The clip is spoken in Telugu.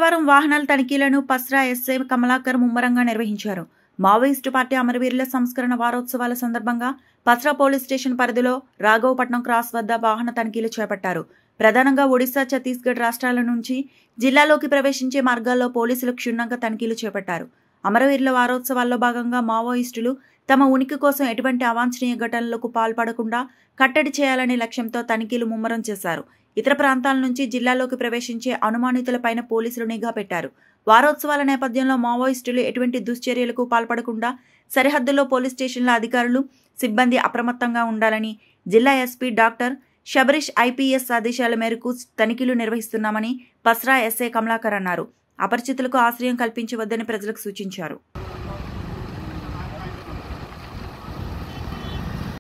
శుక్రవారం వాహనాల తనిఖీలను పస్రా ఎస్ఐ కమలాకర్ ముమ్మరంగా నిర్వహించారు. మావోయిస్టు పార్టీ అమరవీరుల సంస్కరణ వారోత్సవాల సందర్భంగా పస్రా పోలీస్ స్టేషన్ పరిధిలో రాఘవపట్నం క్రాస్ వద్ద వాహన తనిఖీలు చేపట్టారు. ప్రధానంగా ఒడిశా, ఛత్తీస్గఢ్ రాష్ట్రాల నుంచి జిల్లాలోకి ప్రవేశించే మార్గాల్లో పోలీసులు క్షుణ్ణంగా తనిఖీలు చేపట్టారు. అమరవీరుల వారోత్సవాల్లో భాగంగా మావోయిస్టులు తమ ఉనికి కోసం ఎటువంటి అవాంఛనీయ ఘటనలకు పాల్పడకుండా కట్టడి చేయాలనే లక్ష్యంతో తనిఖీలు ముమ్మరం చేశారు. ఇతర ప్రాంతాల నుంచి జిల్లాలోకి ప్రవేశించే అనుమానితులపైన పోలీసులు నిఘా పెట్టారు. వారోత్సవాల నేపథ్యంలో మావోయిస్టులు ఎటువంటి దుశ్చర్యలకు పాల్పడకుండా సరిహద్దుల్లో పోలీస్ స్టేషన్ల అధికారులు, సిబ్బంది అప్రమత్తంగా ఉండాలని జిల్లా ఎస్పీ డాక్టర్ శబరీష్ ఐపీఎస్ ఆదేశాల మేరకు తనిఖీలు నిర్వహిస్తున్నామని పస్రా ఎస్ఐ కమలాకర్ అన్నారు. అపరిచితులకు ఆశ్రయం కల్పించవద్దని ప్రజలకు సూచించారు.